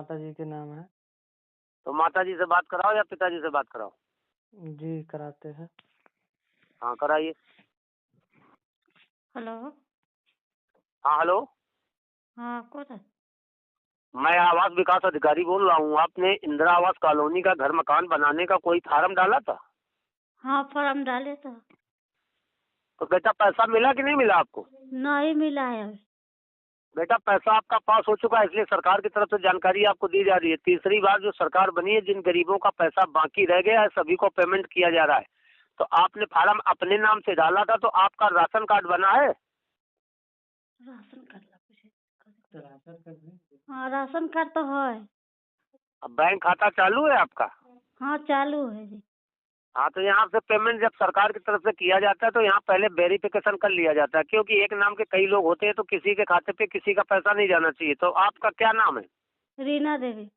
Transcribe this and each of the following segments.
माता जी के नाम है। तो माता जी से बात कराओ या पिताजी से बात कराओ? जी कराते हैं। हाँ कराइए। हेलो। हाँ हेलो, हाँ कौन है? मैं आवास विकास अधिकारी बोल रहा हूँ। आपने इंदिरा आवास कॉलोनी का घर मकान बनाने का कोई फार्म डाला था? हाँ फॉर्म डाले तो तो बेटा पैसा मिला कि नहीं मिला आपको? नहीं मिला है अभी। बेटा पैसा आपका पास हो चुका है, इसलिए सरकार की तरफ से जानकारी आपको दी जा रही है। तीसरी बार जो सरकार बनी है, जिन गरीबों का पैसा बाकी रह गया है सभी को पेमेंट किया जा रहा है। तो आपने फार्म अपने नाम से डाला था, तो आपका राशन कार्ड बना है? राशन कार्ड ला पूछे। हाँ राशन कार्ड तो है। अब बैंक खाता चालू है आपका? हाँ चालू है जी। हाँ, तो यहाँ से पेमेंट जब सरकार की तरफ से किया जाता है तो यहाँ पहले वेरिफिकेशन कर लिया जाता है, क्योंकि एक नाम के कई लोग होते हैं तो किसी के खाते पे किसी का पैसा नहीं जाना चाहिए। तो आपका क्या नाम है? रीना देवी।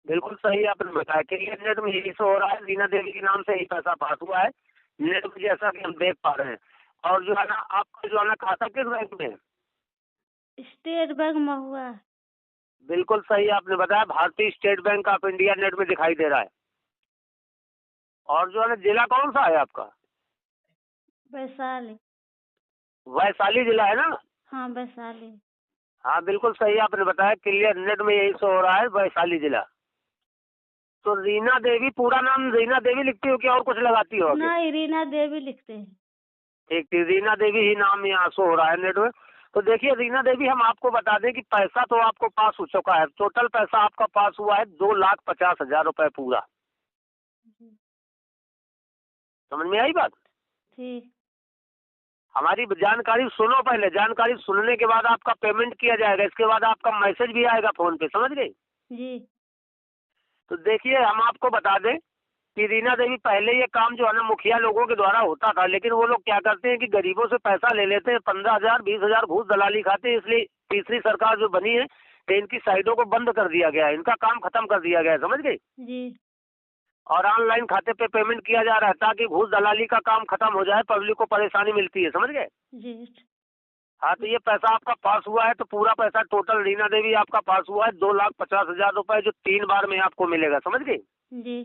बिल्कुल सही आपने बताया कि ये नेट में यही शो हो रहा है, रीना देवी के नाम से ही पैसा पास हुआ है नेट में, जैसा कि हम देख पा रहे हैं। और जो है ना, आपका जो है ना खाता किस बैंक में है? स्टेट बैंक में हुआ है। बिल्कुल सही आपने बताया, भारतीय state bank of India net में दिखाई दे रहा है। और जो है ना, जिला कौन सा है आपका? वैशाली। वैशाली जिला है ना? हाँ वैशाली। हाँ बिल्कुल सही आपने बताया, क्लियर नेट में यही शो हो रहा है, वैशाली जिला। तो रीना देवी, पूरा नाम रीना देवी लिखती हो कि और कुछ लगाती हो आगे? नहीं रीना देवी लिखते हैं। ठीक ठीक, रीना देवी ही नाम यहाँ शो हो रहा है नेट में। तो देखिए रीना देवी, हम आपको बता दें कि पैसा तो आपको पास हो चुका है। टोटल पैसा आपका पास हुआ है 2,50,000 रुपए पूरा। समझ में आई बात? ठीक। हमारी जानकारी सुनो, पहले जानकारी सुनने के बाद आपका पेमेंट किया जाएगा, इसके बाद आपका मैसेज भी आएगा फोन पे, समझ गई? जी। तो देखिए हम आपको बता दें कि रीना देवी, पहले ये काम जो है ना मुखिया लोगों के द्वारा होता था, लेकिन वो लोग क्या करते हैं कि गरीबों से पैसा ले लेते हैं, 15,000 20,000 घूस दलाली खाते हैं। इसलिए तीसरी सरकार जो बनी है तो इनकी साइडों को बंद कर दिया गया है, इनका काम खत्म कर दिया गया है, समझ गई? जी। और ऑनलाइन खाते पे पेमेंट किया जा रहा है ताकि घूस दलाली का काम खत्म हो जाए, पब्लिक को परेशानी मिलती है, समझ गए? जी। हाँ, तो ये पैसा आपका पास हुआ है, तो पूरा पैसा टोटल रीना देवी आपका पास हुआ है 2,50,000 रुपए, जो 3 बार में आपको मिलेगा, समझ गई? जी।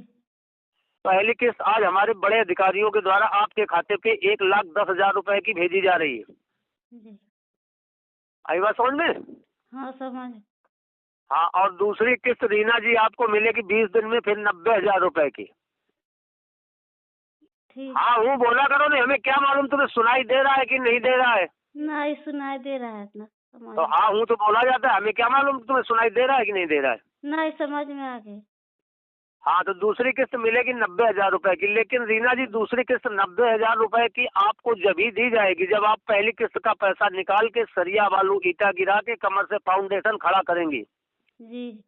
पहली किस्त आज हमारे बड़े अधिकारियों के द्वारा आपके खाते पे 1,10,000 रुपए की भेजी जा रही है। जी। आई बात समझ में? हाँ समझ। हाँ, और दूसरी किस्त रीना जी आपको मिलेगी 20 दिन में, फिर 90,000 रुपए की। ठीक। हाँ वो बोला करो नहीं, हमें क्या मालूम तुम्हें सुनाई दे रहा है कि नहीं दे रहा है? नहीं सुनाई दे रहा है इतना समझ। तो हाँ हूँ तो बोला जाता है, हमें क्या मालूम तुम्हें सुनाई दे रहा है कि नहीं दे रहा है? नहीं समझ में आ गई। हाँ, तो दूसरी किस्त मिलेगी 90,000 रुपए की। लेकिन रीना जी, दूसरी किस्त 90,000 रुपए की आपको जब ही दी जाएगी जब आप पहली किस्त का पैसा निकाल के सरिया बालू ईटा गिरा के कमर से फाउंडेशन खड़ा करेंगी। जी।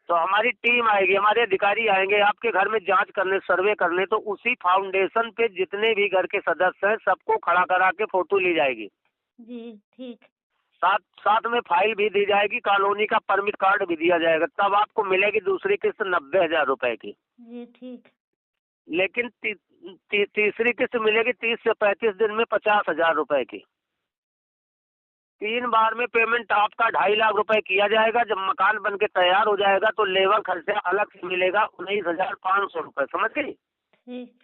तो हमारी टीम आएगी, हमारे अधिकारी आएंगे आपके घर में जांच करने, सर्वे करने। तो उसी फाउंडेशन पे जितने भी घर के सदस्य हैं सबको खड़ा करा के फोटो ली जाएगी। जी ठीक। साथ साथ में फाइल भी दी जाएगी, कॉलोनी का परमिट कार्ड भी दिया जाएगा, तब आपको मिलेगी दूसरी किस्त 90,000 रुपए की। जी ठीक। लेकिन तीसरी किस्त मिलेगी 30 से 35 दिन में 50,000 रुपए की। 3 बार में पेमेंट आपका 2.5 लाख रुपए किया जाएगा। जब मकान बन के तैयार हो जाएगा तो लेबर खर्चा अलग से मिलेगा 19,500 रुपए, समझ गई? ठीक।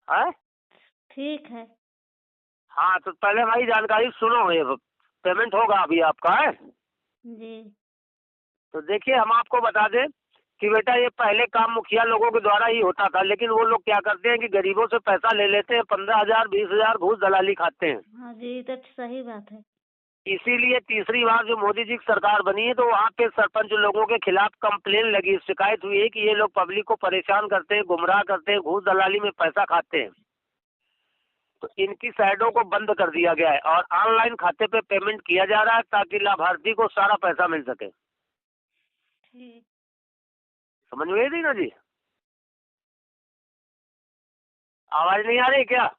है? ठीक है। हाँ, तो पहले हमारी जानकारी सुनो, ये पेमेंट होगा अभी आपका, है? जी। तो देखिए हम आपको बता दें कि बेटा ये पहले काम मुखिया लोगों के द्वारा ही होता था, लेकिन वो लोग क्या करते हैं कि गरीबों से पैसा ले लेते हैं, 15,000 20,000 घूस दलाली खाते हैं। हाँ जी तो सही बात है। इसीलिए तीसरी बार जो मोदी जी की सरकार बनी है तो वहाँ पे सरपंच लोगों के खिलाफ कंप्लेन लगी, शिकायत हुई है कि ये लोग पब्लिक को परेशान करते हैं, गुमराह करते हैं, घूस दलाली में पैसा खाते हैं। तो इनकी साइडों को बंद कर दिया गया है और ऑनलाइन खाते पे पेमेंट किया जा रहा है ताकि लाभार्थी को सारा पैसा मिल सके। ठीक। समझ में आई ना जी? आवाज नहीं आ रही क्या?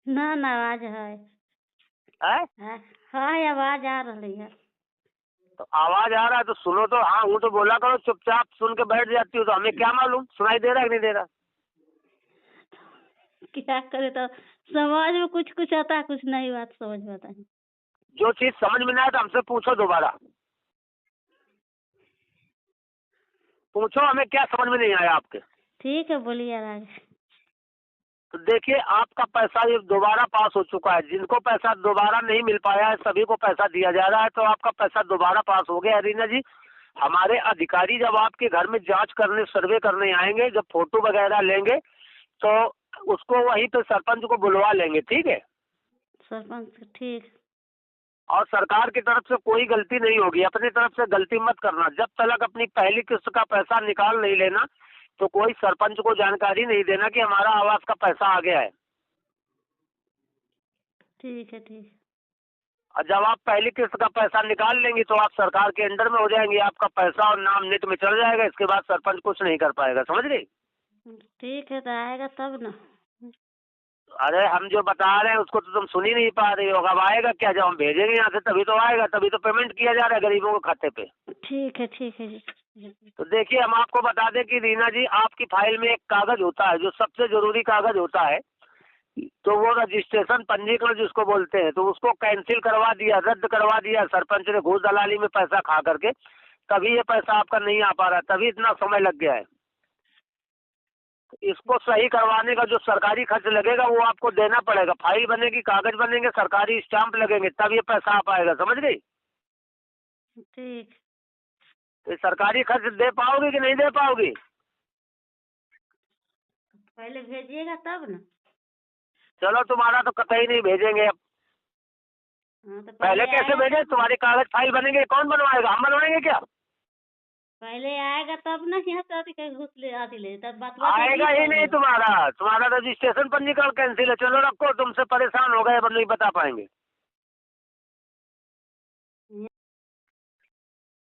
ना ना आवाज है। है? हाँ आवाज आ रही है। तो आवाज आ रहा है तो सुनो तो। हाँ हूँ तो बोला करो, चुपचाप सुन के बैठ जाती हो तो हमें क्या मालूम सुनाई दे रहा है कि नहीं दे रहा? क्या करे तो समझ में कुछ कुछ आता है, कुछ नहीं बात समझ में आता है। जो चीज समझ में ना आए तो हमसे पूछो दोबारा। पूछो, हमें क्या समझ में नहीं आया आपके। ठीक है, बोलिए आगे। तो देखिए, आपका पैसा ये दोबारा पास हो चुका है। जिनको पैसा दोबारा नहीं मिल पाया है सभी को पैसा दिया जा रहा है, तो आपका पैसा दोबारा पास हो गया है रीना जी। हमारे अधिकारी जब आपके घर में जांच करने, सर्वे करने आएंगे, जब फोटो वगैरह लेंगे तो उसको वहीं पे सरपंच को बुलवा लेंगे, ठीक है। सरपंच ठीक। और सरकार की तरफ से कोई गलती नहीं होगी, अपनी तरफ से गलती मत करना। जब तक अपनी पहली किस्त का पैसा निकाल नहीं लेना तो कोई सरपंच को जानकारी नहीं देना कि हमारा आवास का पैसा आ गया है। ठीक है, ठीक। और जब आप पहली किस्त का पैसा निकाल लेंगी तो आप सरकार के अंडर में हो जाएंगी, आपका पैसा और नाम नेट में चल जाएगा। इसके बाद सरपंच कुछ नहीं कर पाएगा, समझ गई। ठीक है, तो आएगा तब ना। अरे हम जो बता रहे हैं उसको तो तुम सुन ही नहीं पा रही हो। अब आएगा क्या, जब हम भेजेंगे यहाँ से तभी तो आएगा, तभी तो पेमेंट किया जा रहा है गरीबों के खाते पे। ठीक है, ठीक है जी। तो देखिए, हम आपको बता दें कि रीना जी, आपकी फाइल में एक कागज होता है जो सबसे जरूरी कागज होता है, तो वो रजिस्ट्रेशन, पंजीकरण जिसको बोलते हैं, तो उसको कैंसिल करवा दिया, रद्द करवा दिया सरपंच ने घूस दलाली में पैसा खा करके। तभी ये पैसा आपका नहीं आ पा रहा, तभी इतना समय लग गया है। इसको सही करवाने का जो सरकारी खर्च लगेगा वो आपको देना पड़ेगा। फाइल बनेगी, कागज बनेंगे, सरकारी स्टाम्प लगेंगे, तब ये पैसा आ पाएगा, समझ गई। ठीक। तो सरकारी खर्च दे पाओगी कि नहीं दे पाओगी? पहले भेजिएगा तब ना। चलो, तुम्हारा तो कतई नहीं भेजेंगे अब। हाँ, तो पहले कैसे भेजे? तुम्हारे कागज फाइल बनेंगे, कौन बनवाएगा? हम बनवाएंगे क्या? पहले आएगा तब ना, यहाँ से आती कहीं घुस ले आती ले, तब बात आएगा ही नहीं। तुम्हारा रजिस्ट्रेशन पंजीकरण कैंसिल है। चलो रखो, तुमसे परेशान हो गए, अब नहीं बता पाएंगे।